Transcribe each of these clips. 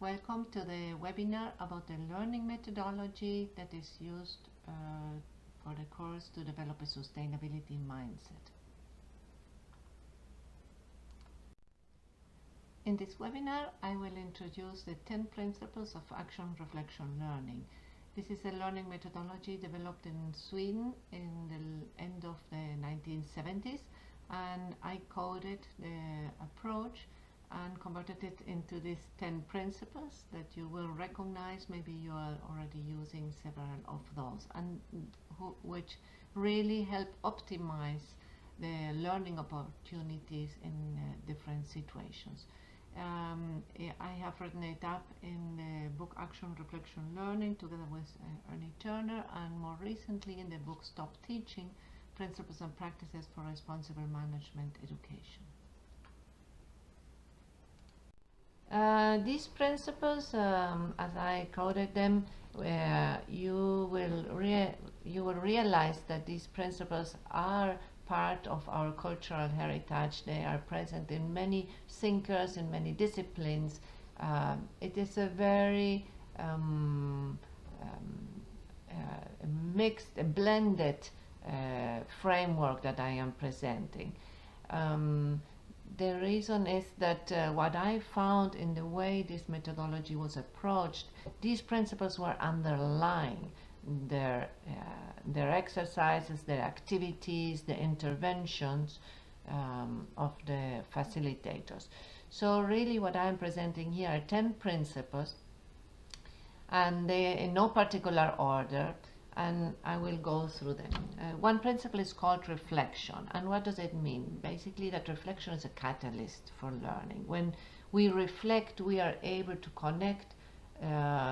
Welcome to the webinar about the learning methodology that is used for the course to develop a sustainability mindset. In this webinar, I will introduce the 10 principles of action reflection learning. This is a learning methodology developed in Sweden in the end of the 1970s, and I coded the approach and converted it into these 10 principles that you will recognize. Maybe you are already using several of those, and which really help optimize the learning opportunities in different situations. I have written it up in the book Action Reflection Learning together with Ernie Turner, and more recently in the book Stop Teaching: Principles and Practices for Responsible Management Education. These principles, as I coded them, you will realize that these principles are part of our cultural heritage. They are present in many thinkers, in many disciplines. It is a very mixed, blended framework that I am presenting. The reason is that what I found in the way this methodology was approached, these principles were underlying their exercises, their activities, the interventions of the facilitators. So really what I'm presenting here are 10 principles, and they in no particular order, and I will go through them. One principle is called reflection. And what does it mean? Basically, that reflection is a catalyst for learning. When we reflect, we are able to connect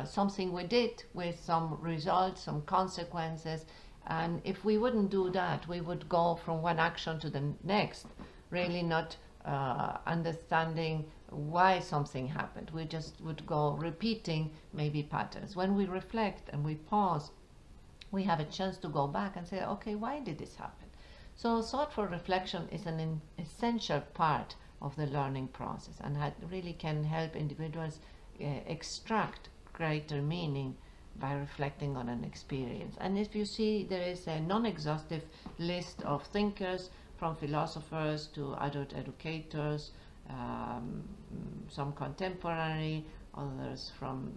something we did with some results, some consequences. And if we wouldn't do that, we would go from one action to the next, really not understanding why something happened. We just would go repeating maybe patterns. When we reflect and we pause, we have a chance to go back and say, okay, why did this happen? So thoughtful reflection is an essential part of the learning process, and it really can help individuals extract greater meaning by reflecting on an experience. And if you see, there is a non-exhaustive list of thinkers, from philosophers to adult educators, some contemporary, others from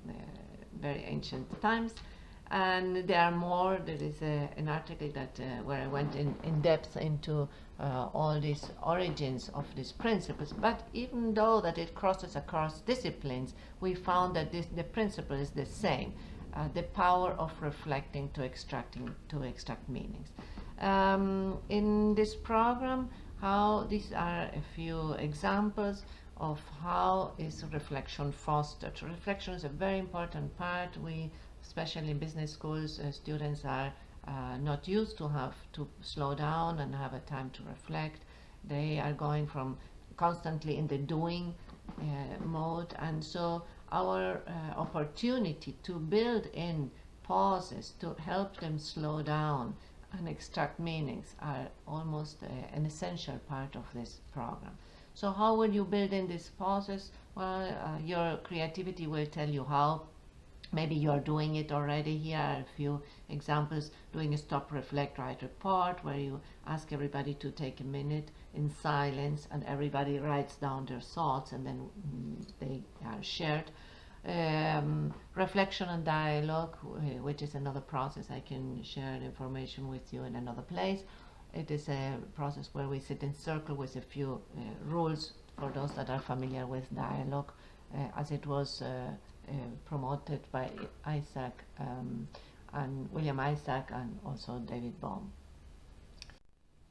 very ancient times. And there are more. There is an article that where I went in depth into all these origins of these principles. But even though that it crosses across disciplines, we found that the principle is the same: the power of reflecting to extract meanings. In this program, these are a few examples of how is reflection fostered. Reflection is a very important part. Especially in business schools, students are not used to have to slow down and have a time to reflect. They are going from constantly in the doing mode, and so our opportunity to build in pauses to help them slow down and extract meanings are almost an essential part of this program. So how will you build in these pauses? Well, your creativity will tell you how. Maybe you're doing it already. Here are a few examples: doing a stop, reflect, write report, where you ask everybody to take a minute in silence and everybody writes down their thoughts and then they are shared. Reflection and dialogue, which is another process. I can share information with you in another place. It is a process where we sit in circle with a few rules for those that are familiar with dialogue, as it was promoted by Isaac and William Isaac, and also David Bohm.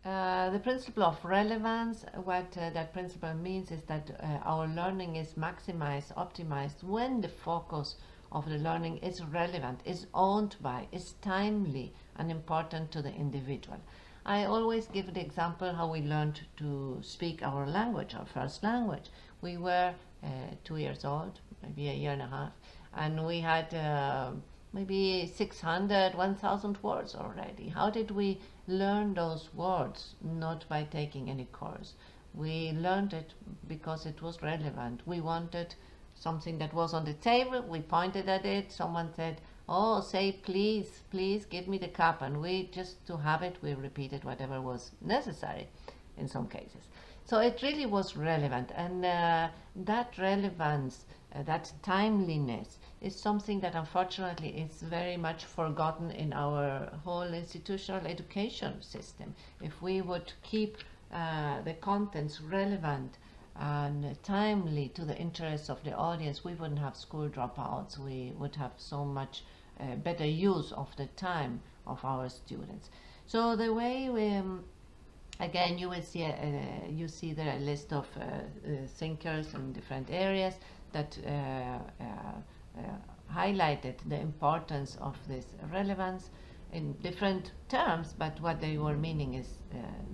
The principle of relevance, what that principle means is that our learning is maximized, optimized when the focus of the learning is relevant, is owned by, is timely and important to the individual. I always give the example how we learned to speak our language, our first language. We were 2 years old, maybe a year and a half, and we had maybe 600, 1,000 words already. How did we learn those words? Not by taking any course. We learned it because it was relevant. We wanted something that was on the table, we pointed at it, someone said, oh, say please, please give me the cup, and we just to have it, we repeated whatever was necessary in some cases. So it really was relevant, and that relevance, that timeliness is something that unfortunately is very much forgotten in our whole institutional education system. If we would keep the contents relevant and timely to the interests of the audience, we wouldn't have school dropouts. We would have so much better use of the time of our students. So the way we, again, you will see you see there a list of thinkers in different areas that highlighted the importance of this relevance in different terms, but what they were meaning is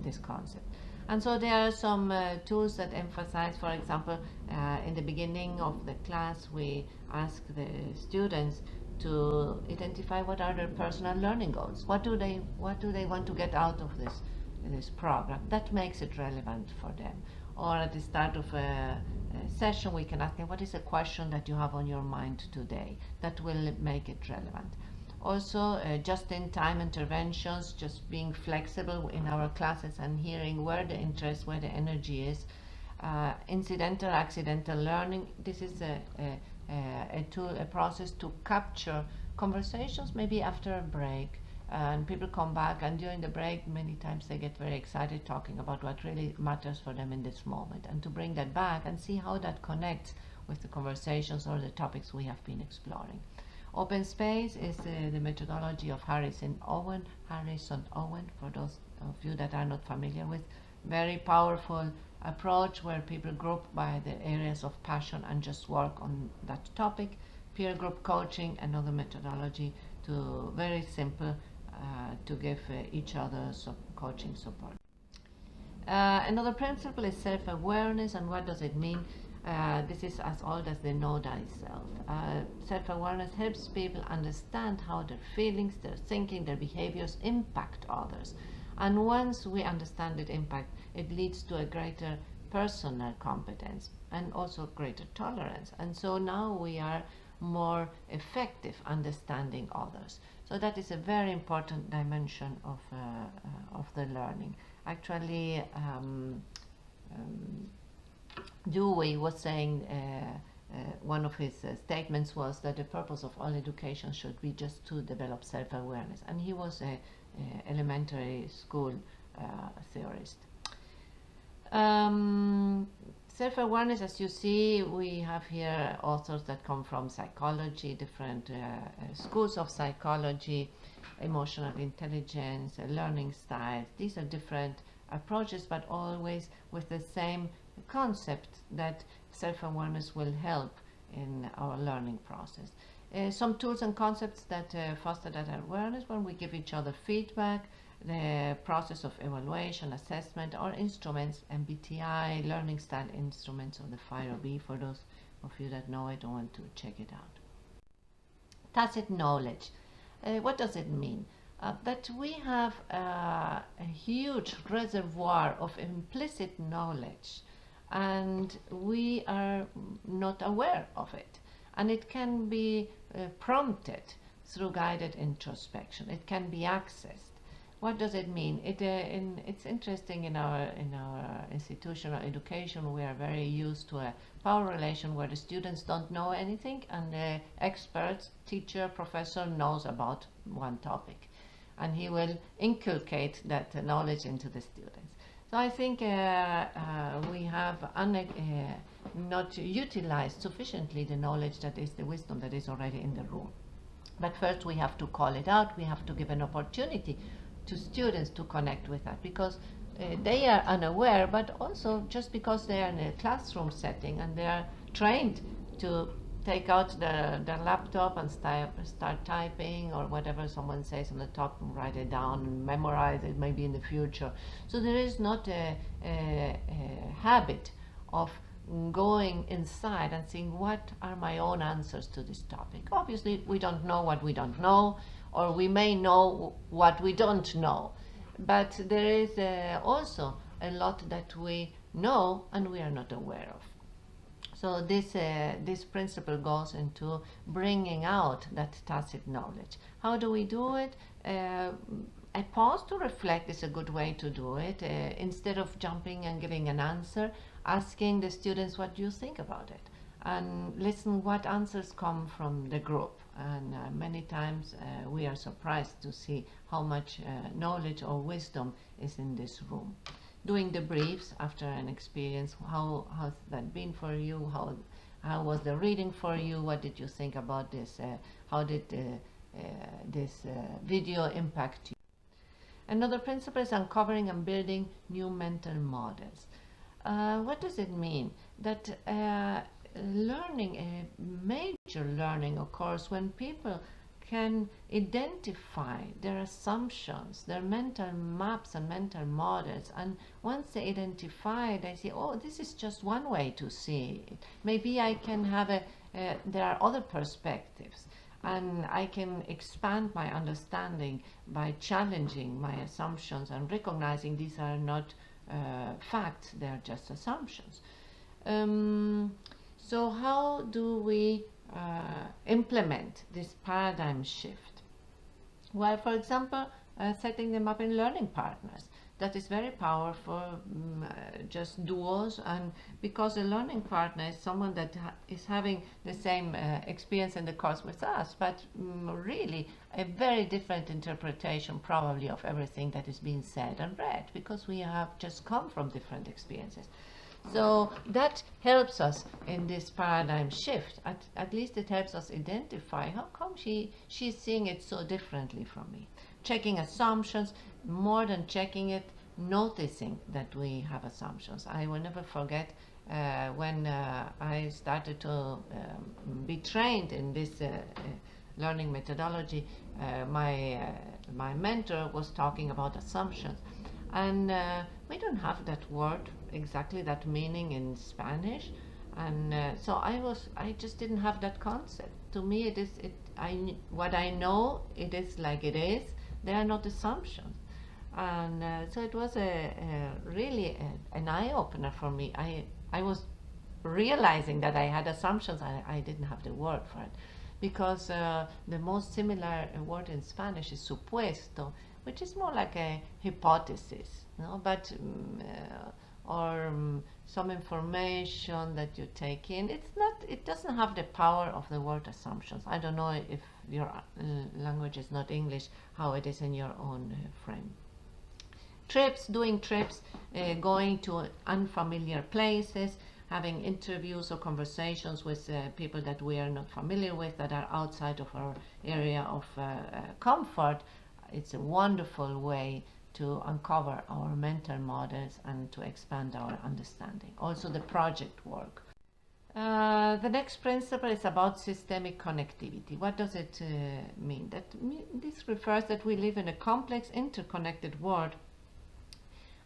this concept. And so there are some tools that emphasize, for example, in the beginning of the class, we ask the students to identify what are their personal learning goals. What do they want to get out of this program? That makes it relevant for them. Or at the start of a session, we can ask them, what is a question that you have on your mind today? That will make it relevant. Also, just-in-time interventions, just being flexible in our classes and hearing where the interest, where the energy is. Incidental, accidental learning. This is a tool, a process to capture conversations maybe after a break. And people come back, and during the break, many times they get very excited talking about what really matters for them in this moment. And to bring that back and see how that connects with the conversations or the topics we have been exploring. Open space is the methodology of Harrison Owen, for those of you that are not familiar with. Very powerful approach where people group by the areas of passion and just work on that topic. Peer group coaching, another methodology to very simple to give each other coaching support. Another principle is self-awareness, and what does it mean? This is as old as the know thyself. Self-awareness helps people understand how their feelings, their thinking, their behaviors impact others. And once we understand that impact, it leads to a greater personal competence and also greater tolerance. And so now we are more effective understanding others. So that is a very important dimension of the learning. Actually, Dewey was saying, one of his statements was that the purpose of all education should be just to develop self-awareness, and he was a elementary school theorist. Self-awareness, as you see, we have here authors that come from psychology, different schools of psychology, emotional intelligence, learning styles. These are different approaches, but always with the same concept that self-awareness will help in our learning process. Some tools and concepts that foster that awareness: when we give each other feedback, the process of evaluation, assessment, or instruments, MBTI, learning style instruments, or the FIRE-B for those of you that know it or want to check it out. Tacit knowledge. What does it mean? That we have a huge reservoir of implicit knowledge, and we are not aware of it. And it can be prompted through guided introspection. It can be accessed. What does it mean? It's interesting in our institutional education. We are very used to a power relation where the students don't know anything and the expert, teacher, professor knows about one topic, and he will inculcate that knowledge into the students. So I think we have not utilized sufficiently the knowledge that is the wisdom that is already in the room. But first we have to call it out. We have to give an opportunity to students to connect with that, because they are unaware, but also just because they are in a classroom setting and they are trained to take out their laptop and start typing or whatever someone says on the top and write it down and memorize it maybe in the future. So there is not a habit of going inside and seeing what are my own answers to this topic. Obviously we don't know what we don't know, or we may know what we don't know, but there is also a lot that we know and we are not aware of. So this principle goes into bringing out that tacit knowledge. How do we do it? A pause to reflect is a good way to do it. Instead of jumping and giving an answer, asking the students, what do you think about it? And listen what answers come from the group. And many times we are surprised to see how much knowledge or wisdom is in this room. Doing the briefs after an experience, how has that been for you? How was the reading for you? What did you think about this? How did this video impact you? Another principle is uncovering and building new mental models. What does it mean? That learning, a major learning occurs when people can identify their assumptions, their mental maps and mental models, and once they identify, they say, oh, this is just one way to see it. Maybe I can have there are other perspectives, and I can expand my understanding by challenging my assumptions and recognizing these are not facts, they are just assumptions. So how do we implement this paradigm shift? Well, for example, setting them up in learning partners. That is very powerful, just duos, and because a learning partner is someone that is having the same experience in the course with us, but really a very different interpretation probably of everything that is being said and read, because we have just come from different experiences. So that helps us in this paradigm shift. At least it helps us identify how come she's seeing it so differently from me. Checking assumptions, more than checking it, noticing that we have assumptions. I will never forget when I started to be trained in this learning methodology, my mentor was talking about assumptions. And we don't have that word, exactly that meaning in Spanish, and so I just didn't have that concept. To me, what I know, it is like it is. They are not assumptions, and so it was really an eye opener for me. I was realizing that I had assumptions. I didn't have the word for it, because the most similar word in Spanish is supuesto, which is more like a hypothesis, but some information that you take in. It doesn't have the power of the word assumptions. I don't know if your language is not English, how it is in your own frame. Doing trips, going to unfamiliar places, having interviews or conversations with people that we are not familiar with, that are outside of our area of comfort. It's a wonderful way to uncover our mental models and to expand our understanding. Also the project work. The next principle is about systemic connectivity. What does it mean? This refers that we live in a complex, interconnected world.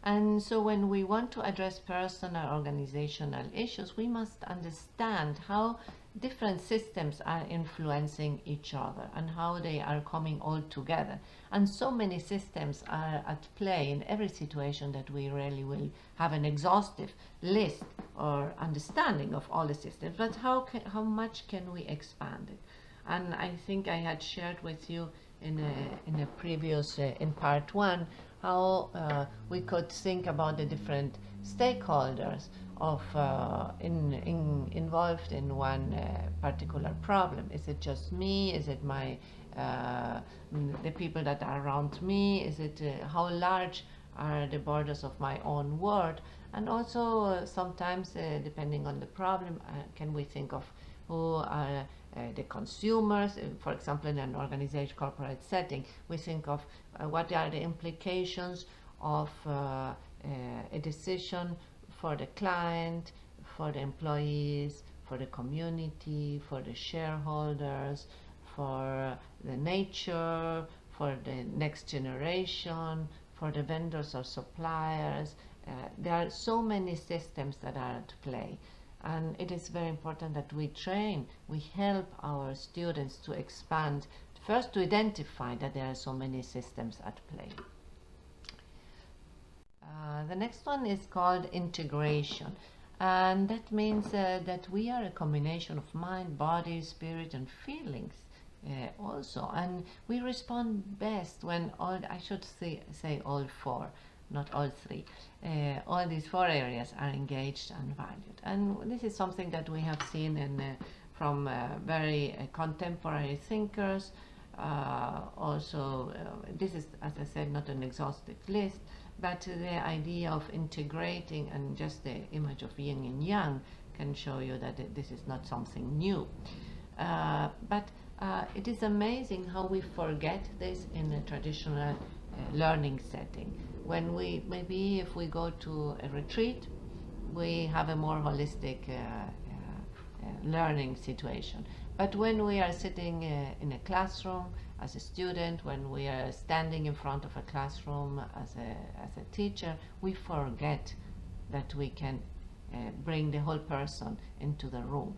And so when we want to address personal or organizational issues, we must understand how different systems are influencing each other and how they are coming all together. And so many systems are at play in every situation that we really will have an exhaustive list or understanding of all the systems. But how much can we expand it? And I think I had shared with you in a previous, in part one, how we could think about the different stakeholders of involved in one particular problem. Is it just me? Is it my the people that are around me? Is it how large are the borders of my own world? And also sometimes, depending on the problem, can we think of who are the consumers? For example, in an organization corporate setting, we think of what are the implications of a decision for the client, for the employees, for the community, for the shareholders, for the nature, for the next generation, for the vendors or suppliers. There are so many systems that are at play. And it is very important that we help our students to expand, first to identify that there are so many systems at play. The next one is called integration. And that means that we are a combination of mind, body, spirit, and feelings also. And we respond best when all, I should say all four, not all three. All these four areas are engaged and valued. And this is something that we have seen from very contemporary thinkers. Also, this is, as I said, not an exhaustive list, but the idea of integrating, and just the image of yin and yang can show you that this is not something new. But it is amazing how we forget this in a traditional learning setting. When we, maybe if we go to a retreat, we have a more holistic learning situation. But when we are sitting in a classroom as a student, when we are standing in front of a classroom as a teacher, we forget that we can bring the whole person into the room.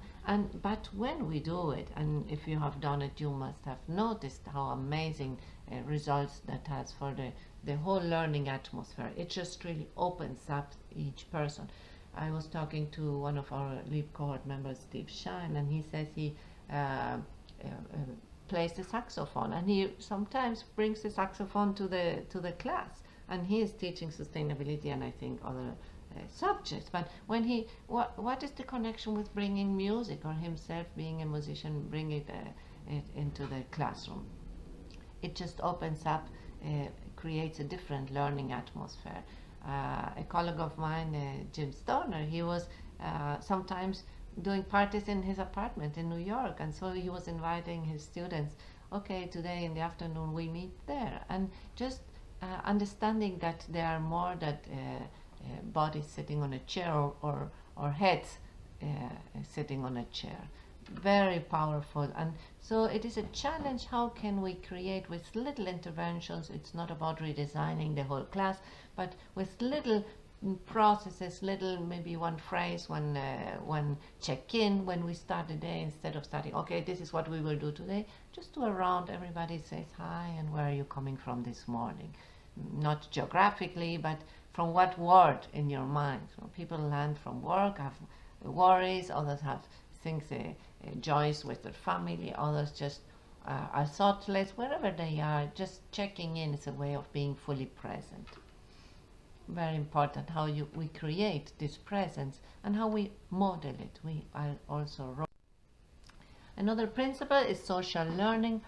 But when we do it, and if you have done it, you must have noticed how amazing results that has for the whole learning atmosphere. It just really opens up each person. I was talking to one of our LEAP cohort members, Steve Shine, and he says he plays the saxophone, and he sometimes brings the saxophone to the class, and he is teaching sustainability and I think other subjects. But when he, what is the connection with bringing music, or himself being a musician, bring it into the classroom? It just opens up, creates a different learning atmosphere. A colleague of mine, Jim Stoner, he was sometimes doing parties in his apartment in New York, and so he was inviting his students, okay, today in the afternoon we meet there, and just understanding that there are more than bodies sitting on a chair, or heads sitting on a chair. Very powerful. And so it is a challenge, how can we create with little interventions? It's not about redesigning the whole class, but with little processes, little, maybe one phrase, one check-in when we start the day, instead of starting, okay, this is what we will do today, just do a round, everybody says hi, and where are you coming from this morning? Not geographically, but from what word in your mind. So people land from work, have worries, others have things, joys with their family, others just are thoughtless. Wherever they are, just checking in is a way of being fully present. Very important how we create this presence and how we model it. We are also another principle is social learning.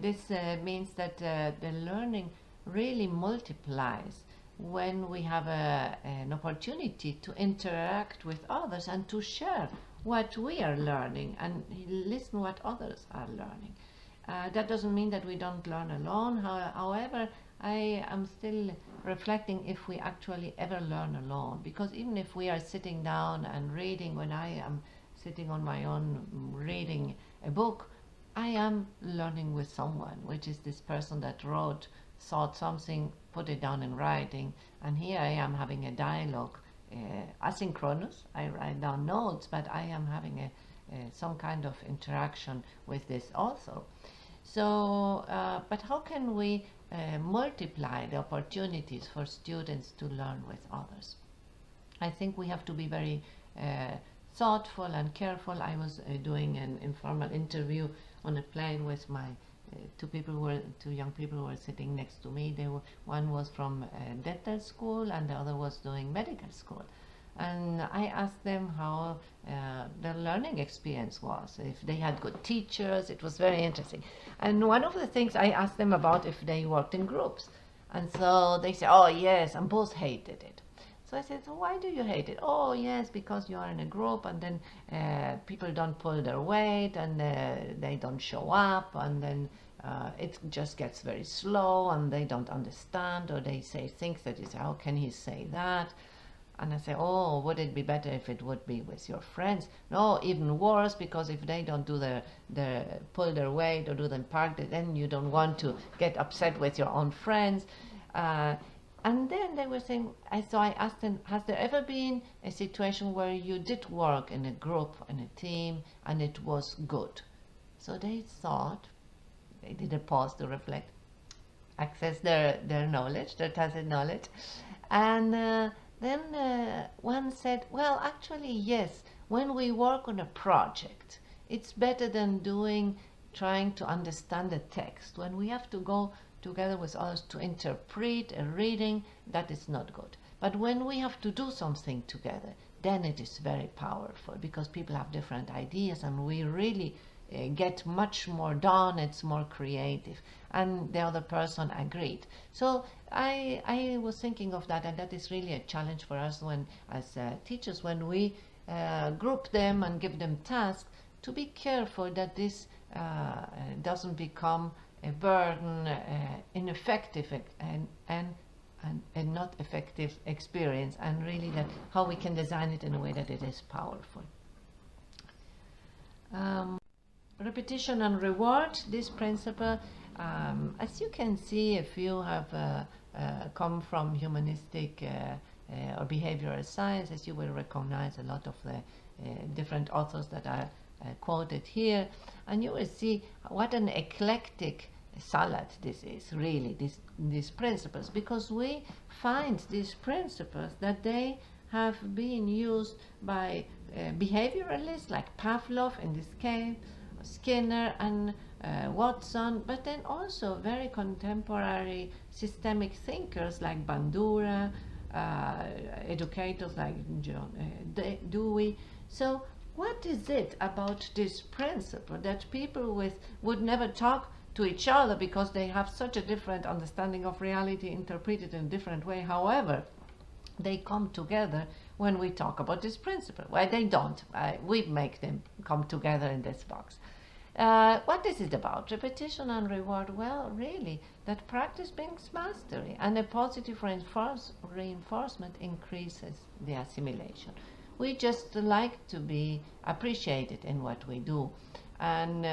This means that the learning really multiplies when we have an opportunity to interact with others and to share what we are learning and listen what others are learning. That doesn't mean that we don't learn alone. However, I am still reflecting if we actually ever learn alone, because even if we are sitting down and reading, when I am sitting on my own reading a book, I am learning with someone, which is this person that wrote, thought something, put it down in writing, and here I am having a dialogue, asynchronous. I write down notes, but I am having some kind of interaction with this author. So, but how can we multiply the opportunities for students to learn with others? I think we have to be very thoughtful and careful. I was doing an informal interview on a plane with my two young people who were sitting next to me. One was from dental school and the other was doing medical school. And I asked them how their learning experience was, if they had good teachers. It was very interesting. And one of the things I asked them about if they worked in groups. And so they said, oh yes, and both hated it. So I said, so why do you hate it? Oh yes, because you are in a group and then people don't pull their weight and they don't show up, and then it just gets very slow and they don't understand, or they say things that you say, how can he say that? And I say, oh, would it be better if it would be with your friends? No, even worse, because if they don't do pull their weight or do the park, then you don't want to get upset with your own friends. And then they were saying, so I asked them, has there ever been a situation where you did work in a group, in a team, and it was good? So they thought, they did a pause to reflect, access their knowledge, their tacit knowledge, and Then one said, well, actually, yes, when we work on a project, it's better than trying to understand the text. When we have to go together with others to interpret a reading, that is not good. But when we have to do something together, then it is very powerful because people have different ideas and we really get much more done, it's more creative. And the other person agreed. So I was thinking of that, and that is really a challenge for us when, as teachers, when we group them and give them tasks, to be careful that this doesn't become a burden, ineffective and not effective experience, and really that how we can design it in a way that it is powerful. Repetition and reward, this principle, as you can see, if you have come from humanistic or behavioral sciences, you will recognize a lot of the different authors that are quoted here, and you will see what an eclectic salad this is, really, these principles, because we find these principles that they have been used by behavioralists like Pavlov in this case, Skinner and Watson, but then also very contemporary systemic thinkers like Bandura, educators like John Dewey. So what is it about this principle that people would never talk to each other because they have such a different understanding of reality, interpreted in a different way? However, they come together when we talk about this principle. Well, they don't. We make them come together in this box. What is it about? Repetition and reward? Well, really, that practice brings mastery, and a positive reinforcement increases the assimilation. We just like to be appreciated in what we do. And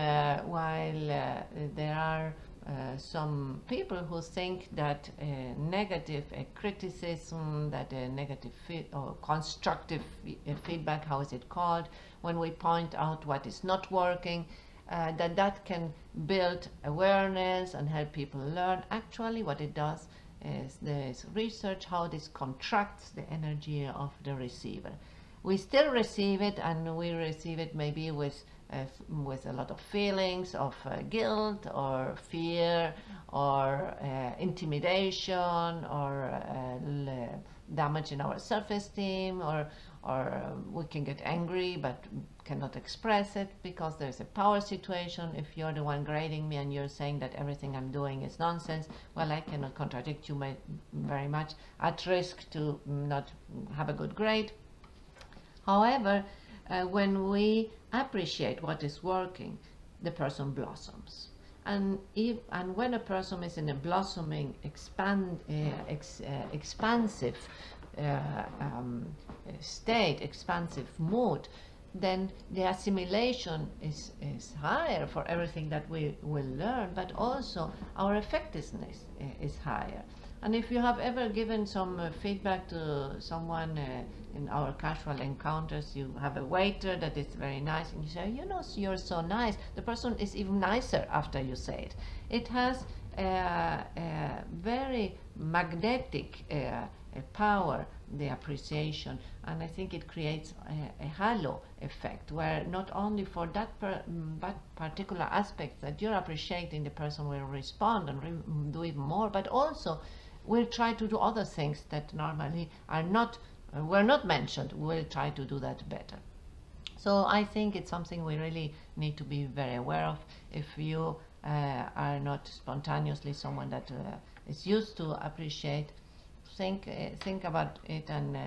while there are some people who think that negative criticism, that negative or constructive feedback, how is it called, when we point out what is not working, that can build awareness and help people learn. Actually, what it does is there's research how this contracts the energy of the receiver. We still receive it, and we receive it maybe with a lot of feelings of guilt or fear or intimidation or damage in our self-esteem, or we can get angry but cannot express it because there's a power situation. If you're the one grading me and you're saying that everything I'm doing is nonsense, well, I cannot contradict you very much, at risk to not have a good grade. However, when we appreciate what is working, the person blossoms. And when a person is in a blossoming, expansive state, expansive mood, then the assimilation is higher for everything that we will learn, but also our effectiveness is higher. And if you have ever given some feedback to someone in our casual encounters, you have a waiter that is very nice, and you say, you know, you're so nice. The person is even nicer after you say it. It has a very magnetic power, the appreciation, and I think it creates a halo effect where not only for that particular aspect that you're appreciating, the person will respond and do even more, but also we'll try to do other things that normally were not mentioned. We'll try to do that better. So I think it's something we really need to be very aware of. If you are not spontaneously someone that is used to appreciate, think about it and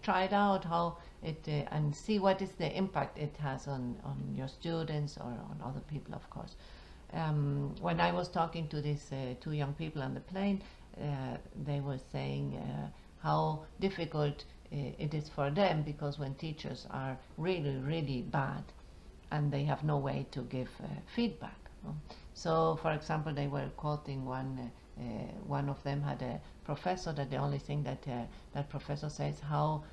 try it out, how it and see what is the impact it has on your students or on other people, of course. When I was talking to these two young people on the plane, they were saying how difficult it is for them, because when teachers are really, really bad and they have no way to give feedback. So, for example, they were quoting one of them had a professor that the only thing that that professor says, how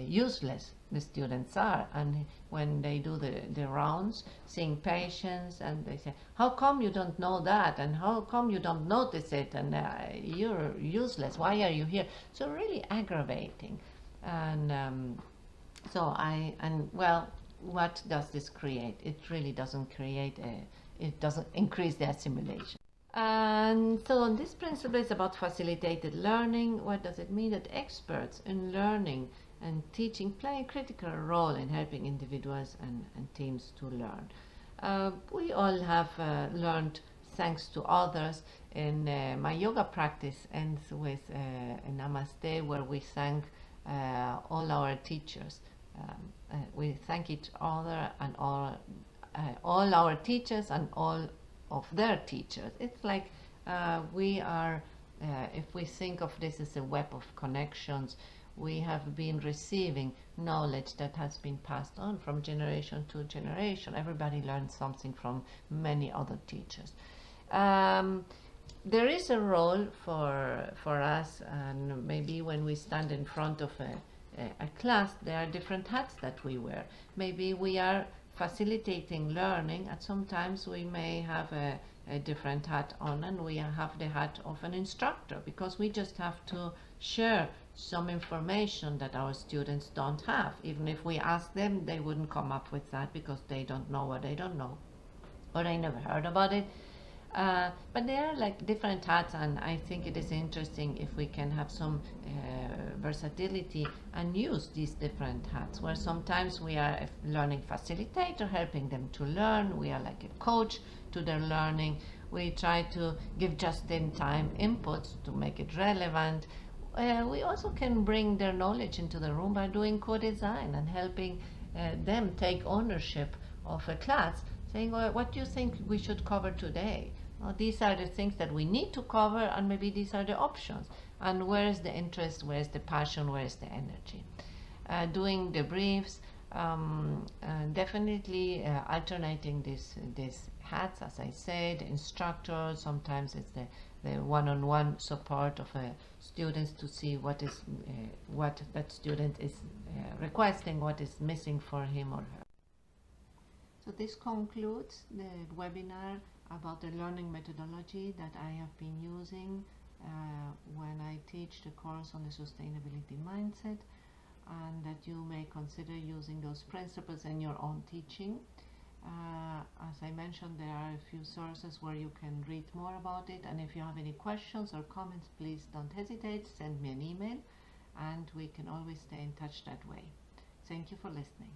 useless the students are. And when they do the rounds, seeing patients, and they say, how come you don't know that, and how come you don't notice it, and you're useless, why are you here? So really aggravating. And well, what does this create? It really doesn't create it doesn't increase the assimilation. And so this principle is about facilitated learning. What does it mean? That experts in learning and teaching play a critical role in helping individuals and teams to learn. We all have learned thanks to others. In my yoga practice ends with a namaste, where we thank all our teachers. We thank each other and all our teachers and all of their teachers. It's like we are, if we think of this as a web of connections, we have been receiving knowledge that has been passed on from generation to generation. Everybody learns something from many other teachers. There is a role for us, and maybe when we stand in front of a class, there are different hats that we wear. Maybe we are facilitating learning, and sometimes we may have a different hat on, and we have the hat of an instructor, because we just have to share some information that our students don't have. Even if we ask them, they wouldn't come up with that, because they don't know what they don't know, or they never heard about it. But they are like different hats, and I think it is interesting if we can have some versatility and use these different hats, where sometimes we are a learning facilitator, helping them to learn. We are like a coach to their learning. We try to give just-in-time inputs to make it relevant. We also can bring their knowledge into the room by doing co-design and helping them take ownership of a class, saying, well, what do you think we should cover today? Well, these are the things that we need to cover, and maybe these are the options. And where is the interest, where is the passion, where is the energy? Doing the briefs, definitely alternating these hats, as I said, instructor. Sometimes it's the one-on-one support of students to see what that student is requesting, what is missing for him or her. So this concludes the webinar about the learning methodology that I have been using when I teach the course on the sustainability mindset, and that you may consider using those principles in your own teaching. As I mentioned, there are a few sources where you can read more about it, and if you have any questions or comments, please don't hesitate, send me an email, and we can always stay in touch that way. Thank you for listening.